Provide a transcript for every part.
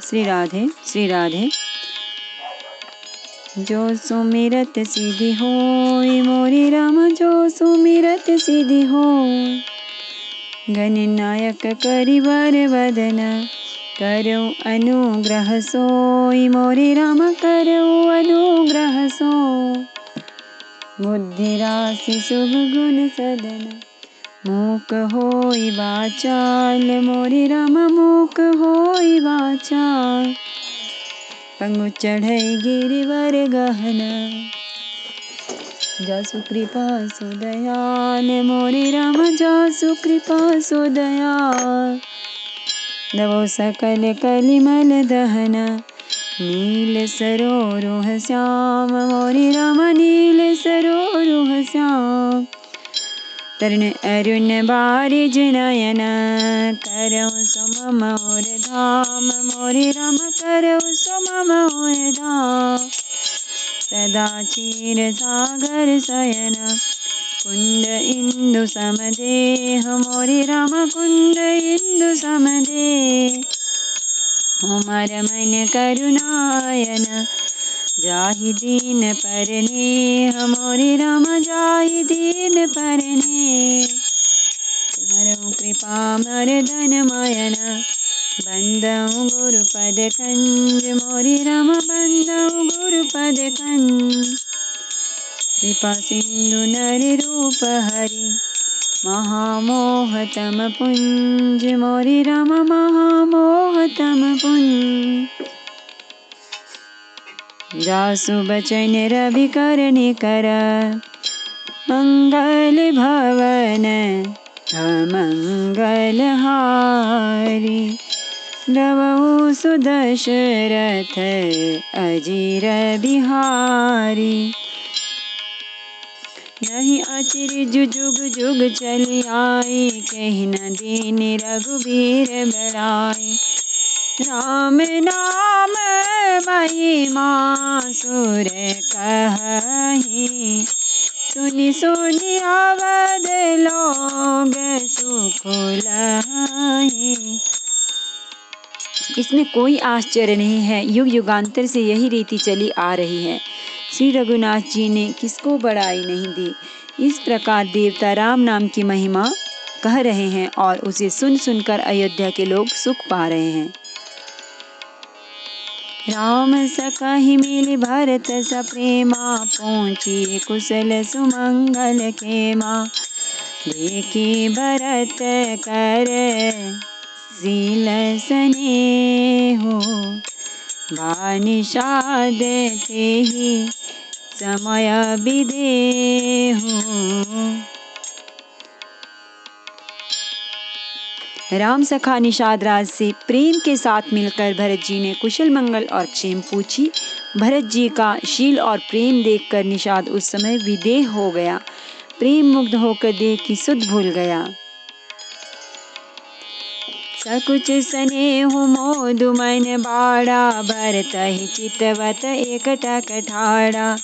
श्री राधे श्री राधे। जो सुमिरत सिद्धि होय मोरे राम, जो सुमिरत सिद्धि होय। गणनायक करिवर वदन, करो अनुग्रह सोय मोरे राम, करो अनुग्रह सोय। बुद्धि राशि शुभ गुण सदन, मूक होई वाचाल मोरे राम, मूक होई वाचाल। पंगु चढ़ई गिरिवर गहना, जासु कृपा सो दयाल मोरे राम, जासु कृपा सो दयाल। दबो सकल कलिमल दहना, नील सरोरुह श्याम मोरे राम, नील सरोरुह श्याम। तरुण अरुण बारिज नयन, करौ सो मम और धाम मोरे राम, करौ सो मम और धाम। सदा क्षीर सागर शयन, कुंड इंदु समदेह मोरे राम, कुंड इंदु समदेह। उमर मन करुणायन, जाहि दीन परनेह मोरे राम, जाहि दीन परनेह। हरहु कृपा मर्दन मयन, बंदउ गुरुपद कंज मोरे राम, बंदउ गुरुपद कंज। कृपा सिंधु नर रूप हरि, महामोहतम पुंज मोरे राम, महामोहतम पुंज। जासु बचन रवि कर निकर, मंगल भवन अमंगल हारी। रवउ सुदशरथ अजीर बिहारी। नहीं अचिर जुग जुग चली आई, कहीं न दीन रघुबीर बड़ाई। राम नाम महिमा सुर कहि, सुनि सुनि अवध लोग सुख लहि। इसमें कोई आश्चर्य नहीं है, युग युगांतर से यही रीति चली आ रही है। श्री रघुनाथ जी ने किसको बड़ाई नहीं दी। इस प्रकार देवता राम नाम की महिमा कह रहे हैं और उसे सुन सुनकर अयोध्या के लोग सुख पा रहे हैं। राम सकहि मिलि भरत सप्रेमा, पहुँची कुशल सुमंगल खेमा। देखि भरत कर शील स्नेहु, बानिषाद तेहि समय विदेहु। राम सखा निषाद राज से प्रेम के साथ मिलकर भरत जी ने कुशल मंगल और क्षेम पूछी। भरत जी का शील और प्रेम देखकर निषाद उस समय विदेह हो गया, प्रेम मुग्ध होकर देख की सुध भूल गया। सकुच स्नेहु मोदु मन बाड़ा, भरतहि चितवत एकटक ठाड़ा।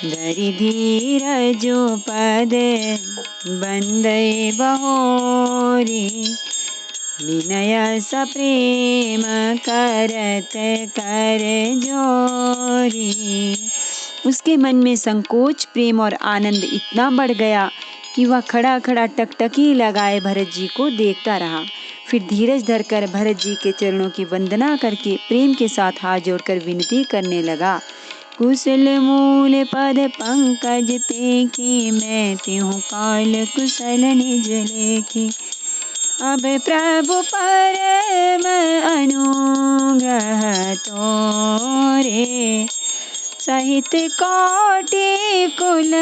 धरि धीरजु पद बंदइ बहोरी, विनय सप्रेम करत कर जोरी। उसके मन में संकोच, प्रेम और आनंद इतना बढ़ गया कि वह खड़ा खड़ा टकटकी लगाए भरत जी को देखता रहा। फिर धीरज धरकर भरत जी के चरणों की वंदना करके प्रेम के साथ हाथ जोड़कर विनती करने लगा। कुशल मूल पद पंकज पेखी, मैं त्यों काल कुशल निज लेखी। अब प्रभु परम अनुग्रह तोरे, सहित कोटि कुल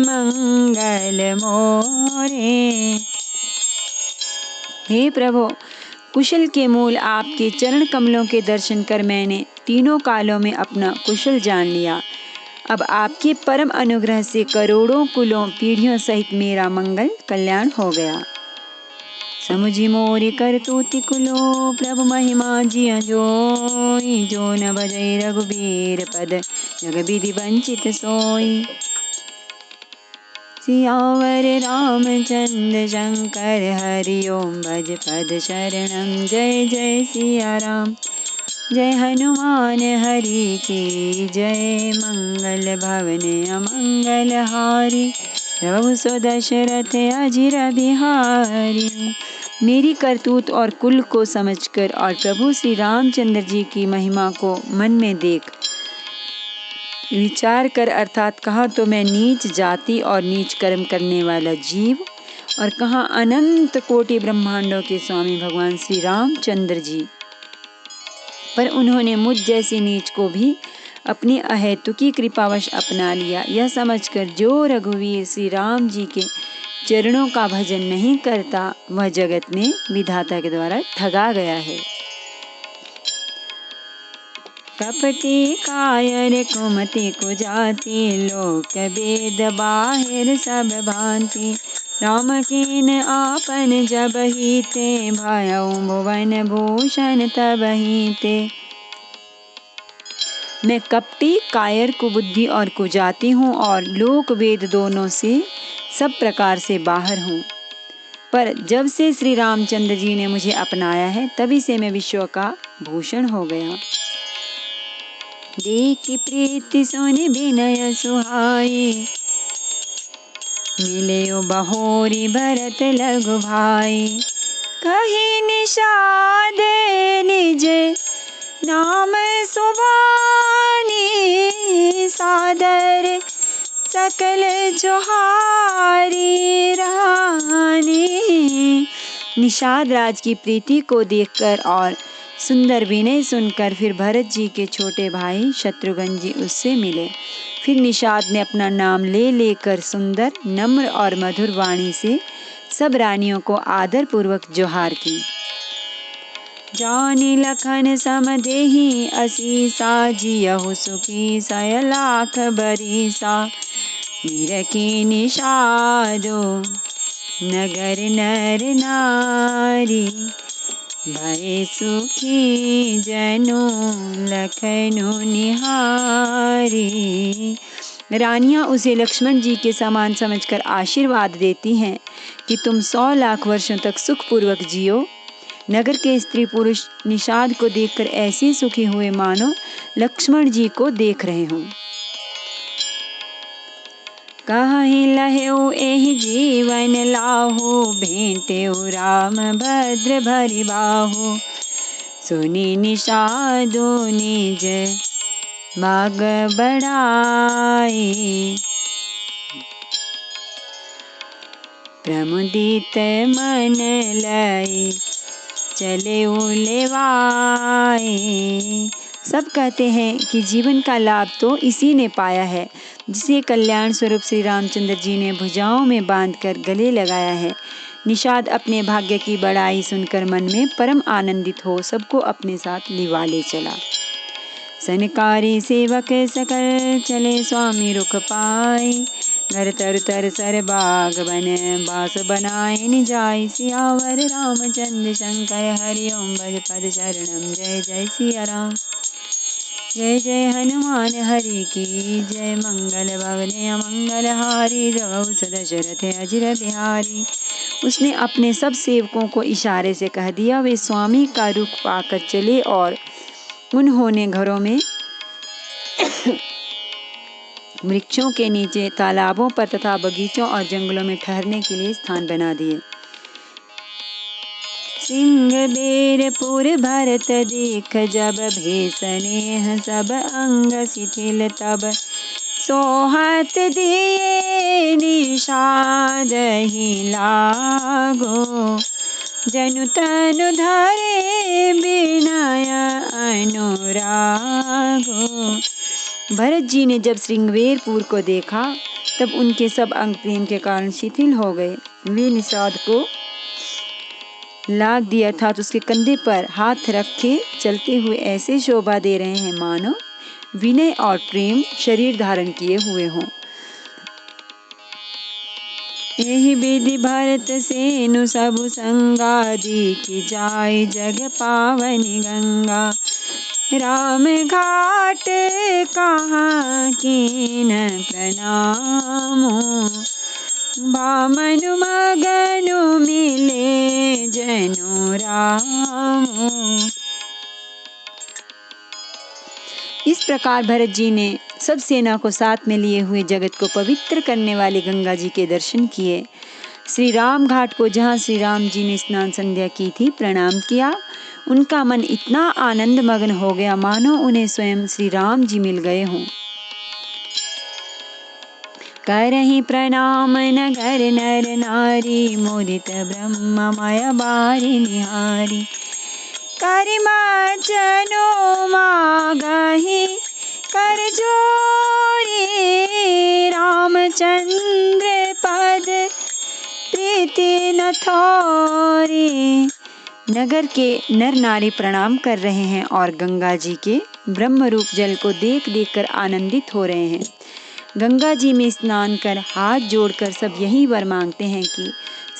मंगल मोरे। हे प्रभु, कुशल के मूल आपके चरण कमलों के दर्शन कर मैंने तीनों कालों में अपना कुशल जान लिया। अब आपके परम अनुग्रह से करोड़ों कुलों पीढ़ियों सहित मेरा मंगल कल्याण हो गया। समुझि मोरि करतूति कुलो, प्रभु महिमा जिय जोई। जो न भजै रघुबीर पद, जग विधि वंचित सोई। सियावर रामचंद्र शंकर हरि ओम भज पद शरणम। जय जय सिया राम। जय हनुमान हरि की जय। मंगल भवन अमंगल हारी प्रभु सो दशरथ अजिर बिहारी। मेरी करतूत और कुल को समझकर और प्रभु श्री रामचंद्र जी की महिमा को मन में देख विचार कर, अर्थात कहाँ तो मैं नीच जाति और नीच कर्म करने वाला जीव और कहाँ अनंत कोटि ब्रह्मांडों के स्वामी भगवान श्री रामचंद्र जी, पर उन्होंने मुझ जैसी नीच को भी अपनी अहेतुकी कृपावश अपना लिया। यह समझकर जो रघुवीर श्री राम जी के चरणों का भजन नहीं करता वह जगत में विधाता के द्वारा ठगा गया है। कपटी कायर कुमति कुजाति लोक वेद बाहिर सब भांति। राम कीन आपन जब हीते भयउ भुवन भूषण तब हीते। मैं कपटी कायर कुबुद्धि और कुजाति हूँ और लोक वेद दोनों से सब प्रकार से बाहर हूँ, पर जब से श्री रामचंद्र जी ने मुझे अपनाया है तभी से मैं विश्व का भूषण हो गया। देखी प्रीति सुनि विनय सुहाई मिले बहोरी भरत लघु भाई। कही निषाद निज नाम सुभानी सादर सकल जोहारी रानी। निषाद राज की प्रीति को देखकर और सुंदर विनय सुनकर फिर भरत जी के छोटे भाई शत्रुघ्न जी उससे मिले। फिर निषाद ने अपना नाम ले लेकर सुंदर नम्र और मधुर वाणी से सब रानियों को आदर पूर्वक जोहार की। जानी लखन समदेही असीसा जियहु सुखी सय लाख बरीसा। निरखी निषादो नगर नर नारी भय सुखी जनु लखनु निहारी। रानियां उसे लक्ष्मण जी के समान समझकर आशीर्वाद देती हैं कि तुम 100 लाख वर्षों तक सुखपूर्वक जियो। नगर के स्त्री पुरुष निषाद को देखकर ऐसे सुखी हुए मानो लक्ष्मण जी को देख रहे हों। कहीं लहेउ एहि जीवन लाहु भेंटेउ राम भद्र भरि बाहु। सुनि निषादो निज बाग बढ़ाई प्रमुदित मन लय चले उलेवाए। सब कहते हैं कि जीवन का लाभ तो इसी ने पाया है जिसे कल्याण स्वरूप श्री रामचंद्र जी ने भुजाओं में बांधकर गले लगाया है। निषाद अपने भाग्य की बड़ाई सुनकर मन में परम आनंदित हो सबको अपने साथ लिवा ले चला। सनकारी सेवक सकल चले स्वामी रुख पाए। घर तर तर सर बाग बन बास बनाए निजाय। सियावर रामचंद्र शंकर हरि ओम भज पद शरणम। जय जय सिया राम। जय जय हनुमान हरि की जय। मंगल भवन अमंगल हारी प्रभु दशरथ अजिर बिहारी। उसने अपने सब सेवकों को इशारे से कह दिया। वे स्वामी का रुख पाकर चले और उन्होंने घरों में वृक्षों के नीचे तालाबों पर तथा बगीचों और जंगलों में ठहरने के लिए स्थान बना दिए। सिंह बेरपुर भरत देख जब भेसनेह सब अंग शिथिल तब। सोहत दिए निषाद ही लागो जनु तनु धरे विनय अनुरागो। भरत जी ने जब श्रृंगवेरपुर को देखा तब उनके सब अंग प्रेम के कारण शिथिल हो गए। वे निषाद को लाग दिया अर्थात उसके कंधे पर हाथ रखे चलते हुए ऐसे शोभा दे रहे हैं मानो विनय और प्रेम शरीर धारण किए हुए हों। यही विधि भरत सेनु सबु संगा दीखी जाय जग पावनी गंगा। राम घाट कहाँ कीन प्रणामो भामनु मगनु मिले जनु राम। इस प्रकार भरत जी ने सब सेना को साथ में लिए हुए जगत को पवित्र करने वाली गंगा जी के दर्शन किए। श्री राम घाट को जहाँ श्री राम जी ने स्नान संध्या की थी प्रणाम किया। उनका मन इतना आनंद मग्न हो गया मानो उन्हें स्वयं श्री राम जी मिल गए हों। करहि प्रणाम नगर नर नारी, मुदित ब्रह्ममय बारि निहारी। करिमचनु मागहि कर जोरी, रामचंद्र पद प्रीति न थोरी। नगर के नर नारी प्रणाम कर रहे हैं और गंगा जी के ब्रह्म रूप जल को देख देख कर आनंदित हो रहे हैं। गंगा जी में स्नान कर हाथ जोड़कर सब यही वर मांगते हैं कि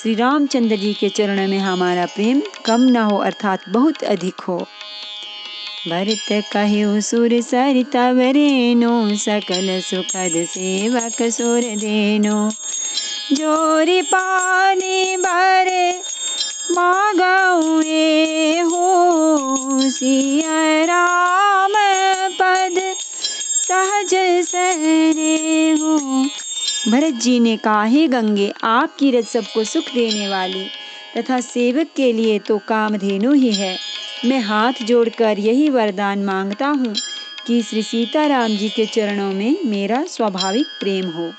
श्री रामचंद्र जी के चरणों में हमारा प्रेम कम न हो अर्थात बहुत अधिक हो। भरत कहु सुर सरिता वरेनो, सकल सुखद सेवक सुर देनो। जोरी पानी भर मागऊ हो, सिया राम पद सहज सने हो। भरत जी ने कहा, हे गंगे, आपकी रज सबको सुख देने वाली तथा सेवक के लिए तो कामधेनु ही है। मैं हाथ जोड़कर यही वरदान मांगता हूँ कि श्री सीताराम जी के चरणों में मेरा स्वाभाविक प्रेम हो।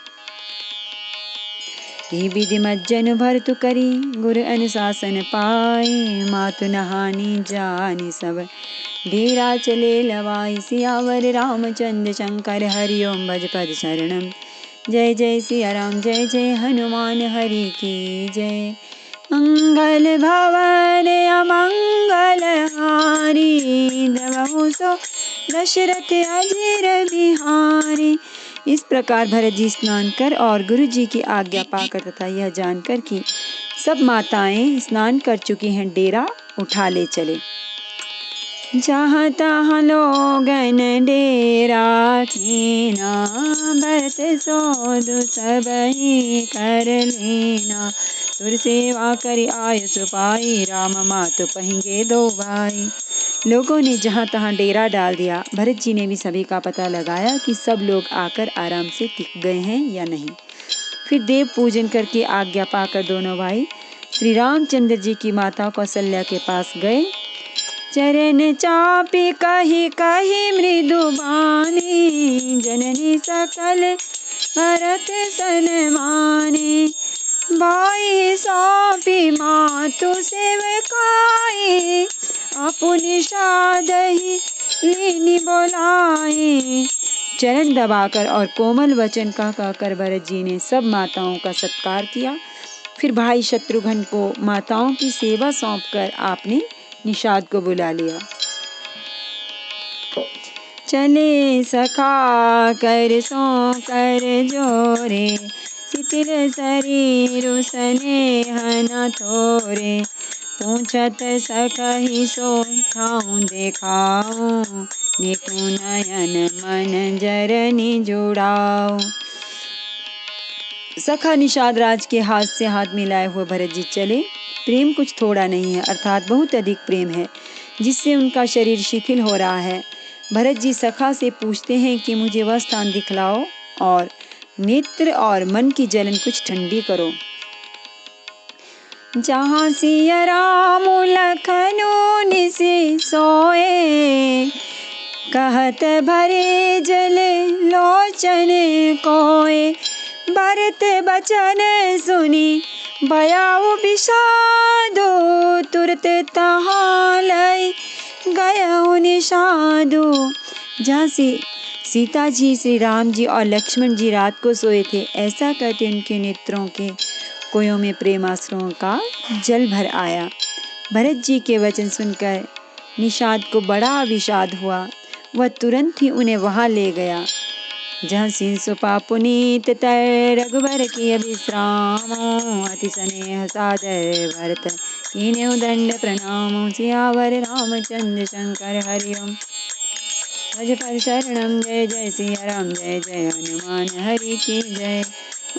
ही विधि मज्जन भरतु करी, गुरु अनुशासन पाए। मातु नहानी जानी सब, डेरा चले लवाई। सियावर रामचंद्र शंकर, हरि ओम भज पद शरणम। जय जय सिया राम, जय जय हनुमान, हरि की जय। मंगल भवन अमंगल हारी, द्रवहु सो दशरथ अजिर बिहारी। इस प्रकार भरत जी स्नान कर और गुरु जी की आज्ञा पाकर तथा यह जानकर कि सब माताएं स्नान कर चुकी हैं, डेरा उठा ले चले। जहाँ तहाँ लोगन डेरा कीना, भरत सोधु सबहि कर लेना। सुर सेवा करि आयुष पाई, राम मातु पहिंगे दो भाई। लोगों ने जहाँ तहाँ डेरा डाल दिया। भरत जी ने भी सभी का पता लगाया कि सब लोग आकर आराम से टिक गए हैं या नहीं। फिर देव पूजन करके आज्ञा पाकर दोनों भाई श्री रामचंद्र जी की माता कौशल्या के पास गए। चरण चापी कही कही मृदु बानी, जननी सकल भरत सनमाने। भाई सौंपी मातु सेवकाई, अपनी सादहि लीनी बोलाए। चरण दबाकर और कोमल वचन कहकर भरत जी ने सब माताओं का सत्कार किया। फिर भाई शत्रुघ्न को माताओं की सेवा सौंपकर आपने निषाद को बुला लिया। चले सखा कर सो कर जोरे, शिथिल शरीर स्नेह न थोरे। पूछत सकहि सो ठाऊं देखाओ, निकु नयन मन जरनी जुड़ाओ। सखा निषाद राज के हाथ से हाथ मिलाए हुए भरत जी चले। प्रेम कुछ थोड़ा नहीं है अर्थात बहुत अधिक प्रेम है, जिससे उनका शरीर शिथिल हो रहा है। भरत जी सखा से पूछते हैं कि मुझे वह स्थान दिखलाओ और नेत्र और मन की जलन कुछ ठंडी करो। जहाँ सिया राम लखनऊ निसि सोए, कहत भरे जल लोचन कोय। भरत बचन सुनी भयाउ विषादो, तुरत तहाँ लय गयउ निषादो। जहाँ से सीता जी, श्री राम जी और लक्ष्मण जी रात को सोए थे, ऐसा कहते उनके नेत्रों के कोयों में प्रेमाश्रुओं का जल भर आया। भरत जी के वचन सुनकर निषाद को बड़ा विषाद हुआ। वह तुरंत ही उन्हें वहां ले गया जहाँ सिंसुपा पुनीत तय रघुवर की विश्रामो। अति स्नेह सादर भरत कीन्हु दंड प्रणामो। सियावर रामचंद्र शंकर हरि ओम भज पर शरणम। जय जय सिया राम, जय जय हनुमान, हरि की जय।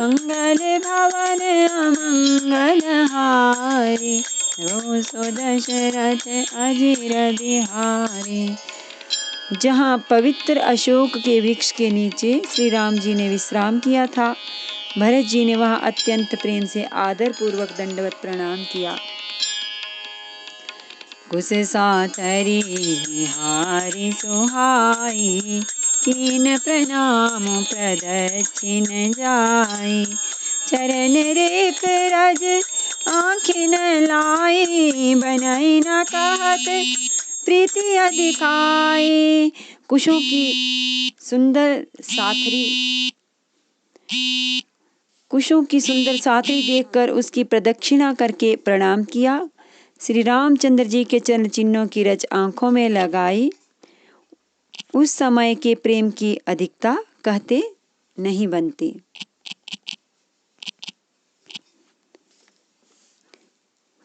मंगल भवन अमंगल हारे, रोसो दशरथ अजिर बिहारे। जहाँ पवित्र अशोक के वृक्ष के नीचे श्री राम जी ने विश्राम किया था, भरत जी ने वहाँ अत्यंत प्रेम से आदर पूर्वक दंडवत प्रणाम किया। कुश सातरी हारी सुहाई, कीन प्रणाम प्रदक्षिण जाई। चरण रेख रज आँखिन लाई, बनई न कहत प्रीति अधिकाई। कुशों की सुंदर साथरी देखकर उसकी प्रदक्षिणा करके प्रणाम किया। श्री रामचंद्र जी के चरण चिन्हों की रच आंखों में लगाई। उस समय के प्रेम की अधिकता कहते नहीं बनती।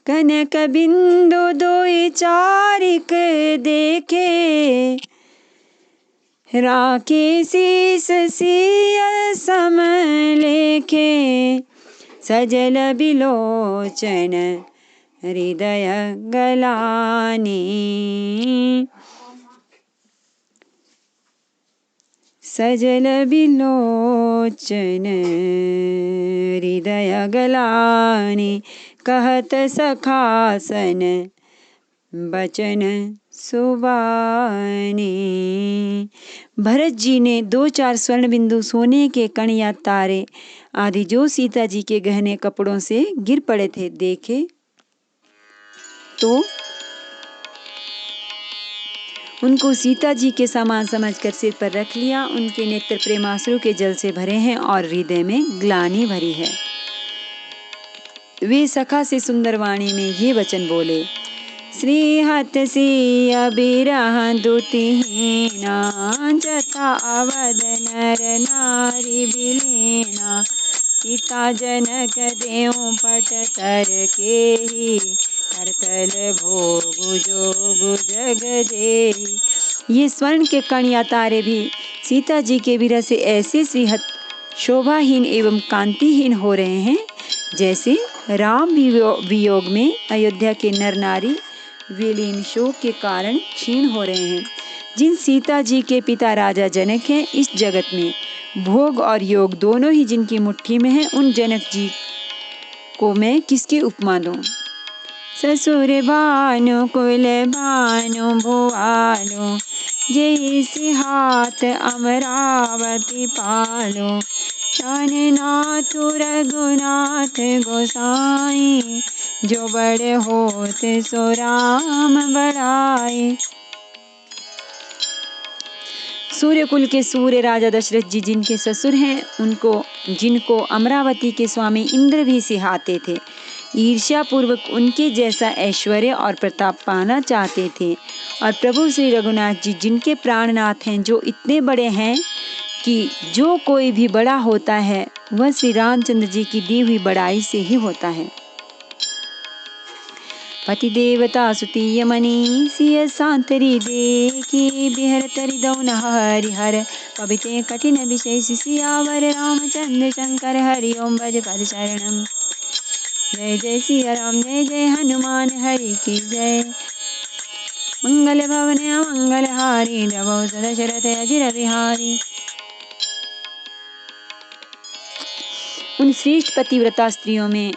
कनक बिंदु दोई चारिक देखे, राखे शीस सिय सम लेखे। सजल बिलोचन हृदय गलानी, सजल बिलोचन हृदय गलानी। कहत सखासन बचन सुबानी। भरत जी ने 2-4 स्वर्ण बिंदु सोने के कण या तारे आदि जो सीता जी के गहने कपड़ों से गिर पड़े थे देखे, तो उनको सीता जी के सामान समझकर सिर पर रख लिया। उनके नेत्र प्रेमाश्रु के जल से भरे हैं और हृदय में ग्लानि भरी है। वे सखा से सुंदर वाणी में ये वचन बोले। श्रीहत सिय बिरह दुतिहीना, जथा अवध नर नारी बिलीना। पिता जनक देहु पट तर केहि, करतल भोगु जोगु जग जेहि। ये स्वर्ण के कण या तारे भी सीता जी के विरह से ऐसे श्रीहत शोभाहीन एवं कांतिहीन हो रहे हैं, जैसे राम वियोग में अयोध्या के नर नारी विलीन शोक के कारण क्षीण हो रहे हैं। जिन सीता जी के पिता राजा जनक हैं, इस जगत में भोग और योग दोनों ही जिनकी मुट्ठी में है, उन जनक जी को मैं किसकी उपमा दूं। ससुर भानु कुल भानु भुआलो, जैसे हाथ अमरावती पालो। नाथ रघुनाथ गोसाई, जो बड़े होत सो राम बड़ाई। सूर्यकुल के सूर्य राजा दशरथ जी जिनके ससुर हैं, जिनको अमरावती के स्वामी इंद्र भी सिहाते थे, ईर्ष्या पूर्वक उनके जैसा ऐश्वर्य और प्रताप पाना चाहते थे। और प्रभु श्री रघुनाथ जी जिनके प्राणनाथ हैं, जो इतने बड़े हैं कि जो कोई भी बड़ा होता है वह श्री रामचंद्र जी की दी हुई बड़ाई से ही होता है। पति देवता सुतीय मणि, सिय सांतरी देखी। बिहर तरि दौन हरिहर, पविते कठिन विषय सियावर। रामचंद्र शंकर हरि ओम भज पद शरणम। जय जय सिया राम, जय जय हनुमान हरि की जय। मंगल भवन अमंगल हारी, नभो दशरथ अजिर बिहारी। उन श्रेष्ठ पतिव्रता स्त्रियों में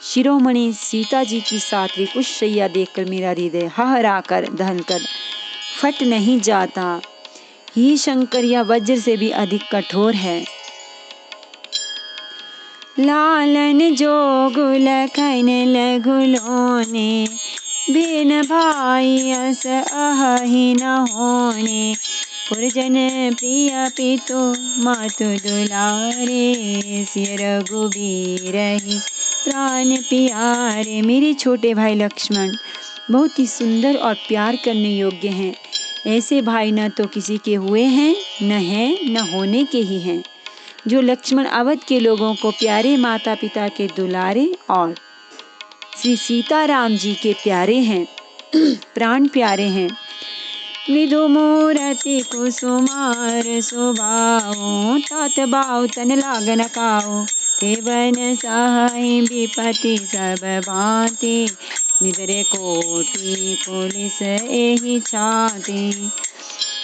शिरोमणि सीता जी की सात्विक कुशैया देखकर मेरा हृदय हहराकर दहलकर फट नहीं जाता। ही शंकर या वज्र से भी अधिक कठोर है। लालन जोगु लखन लघु लोने, बिन भाई अस अहि न होने। पुरजन प्रिय पितु मातु दुलारे, सिय रघुबीर ही प्राण प्यारे। मेरे छोटे भाई लक्ष्मण बहुत ही सुंदर और प्यार करने योग्य हैं। ऐसे भाई न तो किसी के हुए हैं, न हैं, न होने के ही हैं। जो लक्ष्मण अवध के लोगों को प्यारे, माता पिता के दुलारे और श्री सीताराम जी के प्यारे हैं, प्राण प्यारे हैं। मृदु मूरति कुसुमार सुभाओ, तात बाऊ तन लागन काओ। ते बन सहाय विपति सब भांति, निदरे कोटि पुलिस एहि छाती।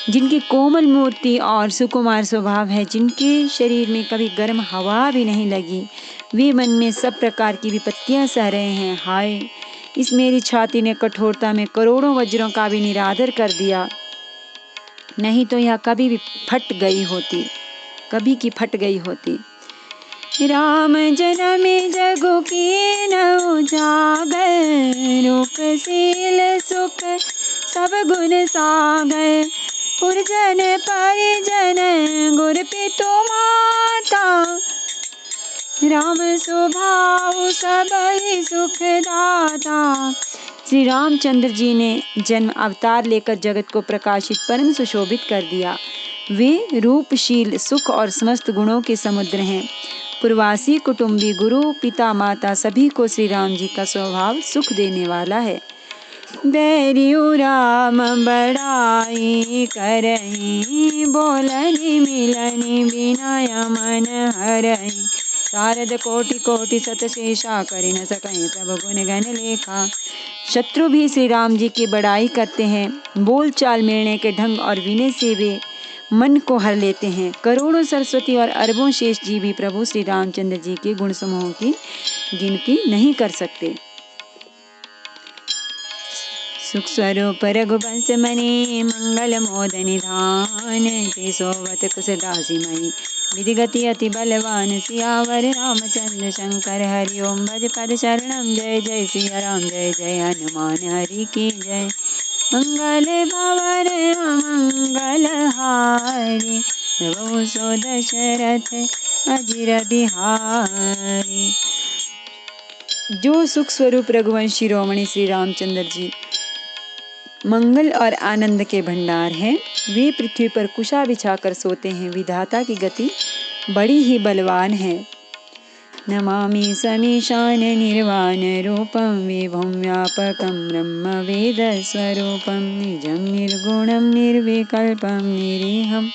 जिनकी कोमल मूर्ति और सुकुमार स्वभाव है, जिनके शरीर में कभी गर्म हवा भी नहीं लगी, वे मन में सब प्रकार की विपत्तियां सह रहे हैं। हाय, इस मेरी छाती ने कठोरता में करोड़ों वज्रों का भी निरादर कर दिया, नहीं तो यह कभी भी फट गई होती, कभी की फट गई होती। राम जनमे जगु की न उजागर, रूपशील सुख सब गुण सागर। पुरजन परिजन गुर पितु माता, राम स्वभाव सबहि सुख दाता। श्री रामचंद्र जी ने जन्म अवतार लेकर जगत को प्रकाशित परम सुशोभित कर दिया। वे रूपशील, सुख और समस्त गुणों के समुद्र हैं। पूर्वासी, कुटुंबी, गुरु, पिता, माता सभी को श्री राम जी का स्वभाव सुख देने वाला है। बैरियु राम बड़ाई करहि, बोलनि मिलनि बिनय मन हरहि। शारद कोटि कोटि सत शेषा, करि न सकहि प्रभु गुण गण लेखा। शत्रु भी श्री राम जी की बड़ाई करते हैं। बोल चाल, मिलने के ढंग और विनय से वे मन को हर लेते हैं। करोड़ों सरस्वती और अरबों शेष जी भी प्रभु श्री रामचंद्र जी के गुण समूहों की गिनती नहीं कर सकते। सुख स्वरूप रघुवंश मणि, मंगल मोद निधान। ते सोवत कुश दासी मई, विधि गति अति बलवान। सियावर रामचंद्र शंकर, हरि ओम भज पद शरणम। जय जय सिया राम, जय जय हनुमान हरि की जय। मंगल भवन मंगल हारी, प्रभु सो दशरथ अजिर बिहारी। जो सुख स्वरूप रघुवंशी रोमणी श्री रामचंद्र जी मंगल और आनंद के भंडार हैं, वे पृथ्वी पर कुशा बिछाकर सोते हैं। विधाता की गति बड़ी ही बलवान है। नमामि समीशान निर्वाण रूपम, विभुम व्यापकम ब्रह्म वेद स्वरूपम। निजं निर्गुणं निर्विकल्पं निरीहं,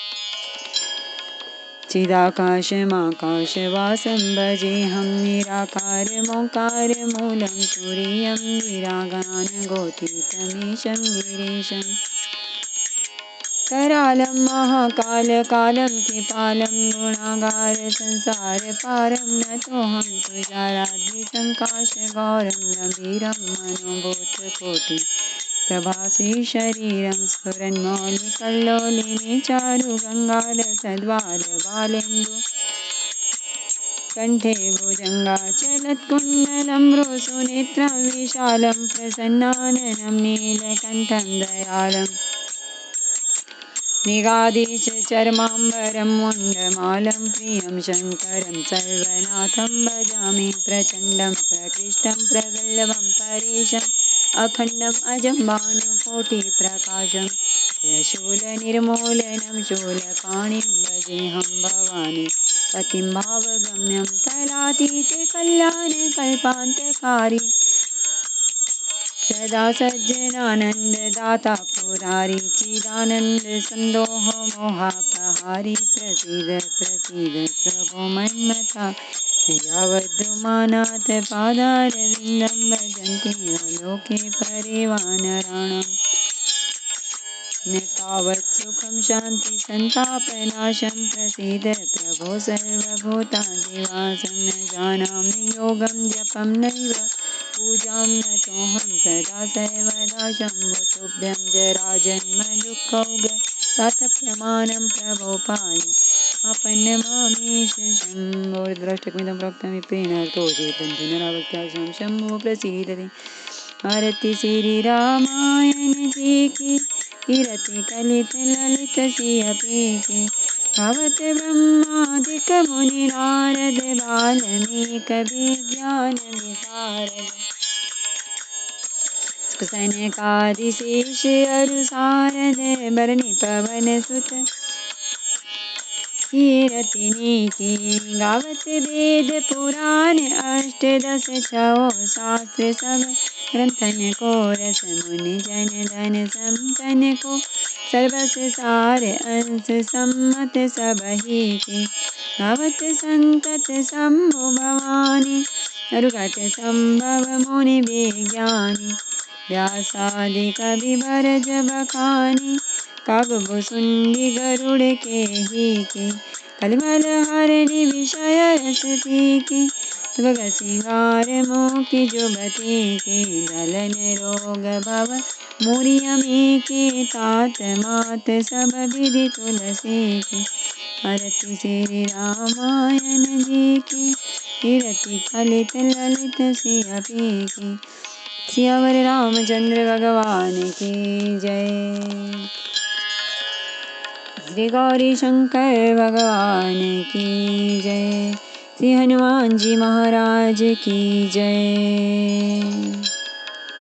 चिदाकाशमाकाशवासं भजेऽहं। निराकार मोकार मूलं तुरीयं, निरागानगोतीतमीशं गिरीशं। करालं महाकाल कालं कृपालं, गुणागार संसार पारं। नतोऽहं तुषाराद्रि संकाश गौरं, गम्भीरं मनोभूत कोटि प्रभासी शरीरं। स्फुरन्मौलिकल्लोलिनी चारु गंगार सद्वार बालेन्दु। कंठे भुजङ्गाचलत्कुण्डलं, भ्रूसुनेत्रं विशालं। प्रसन्नाननं नीलकण्ठं दयालम्। मृगाधीश चर्माम्बरं मुण्डमालं, प्रियं शङ्करं सर्वनाथं भजामि। प्रचण्डं प्रकृष्टं प्रगल्भं परेशम्, अखण्डम् अजं भानुकोटिप्रकाशम्। त्रिशूलनिर्मूलनं शूलपाणिं भजेऽहं भवानी पतिं भावगम्यं। कलातीते कल्याणकल्पान्तकारी, सदा सज्जनानन्ददाता पुरारी। चिदानन्द सन्दोह मोहापहारी, प्रसीद प्रसीद प्रभो मन्मथा। यावद्दुमानाथ पादारविन्दं, भजन्ति लोके परिवानराणाम्। न तावत् सुखं शान्ति सन्तापनाशं, प्रसीद प्रभो सर्वभूतादिवासं। न जानामि योगं जपं नैव पूजां, नतोऽहं सदा सर्वदा शम्भो तुभ्यं। जराजन्म दुःखौघ तातप्यमानं, प्रभो पाहि आपन्नमामेश शम्भो। रुद्राष्टकमिदं प्रोक्तं विप्रेण तोषेतन्धुनरावत्याशं, शम्भो प्रसीदते। आरती श्री रामायण जी की, कीरति कलित ललित सियपी की। भवत ब्रह्मादिक मुनि नारद, बाल्मीक विज्ञान विशारद। सनकादि शेष अरु सारद, बरनि पवन सुत कीरतिनी की। गावत वेद पुराण अष्टदश छौ, शास्त्र सब ग्रंथन को रस। मुनि जन धन संतन को, सर्वस सार अंश सम्मत सबहि की। भवत संतत शंभु भवानी रुकट संभव मुनि विज्ञानी व्यासादि कवि भरज बखानी काग सुंडी गरुड़ के ही के कलमल हरनि विषय रस के सुभग सिंगार मोहि जुबती के गलन रोग भव मुरियमी के तात मात सब विधि तुलसी के हरति श्री रामायण जी की कीरति कलित ललित सियपी की सियावर रामचंद्र भगवान की जय। श्री गौरी शंकर भगवान की जय। श्री हनुमान जी महाराज की जय।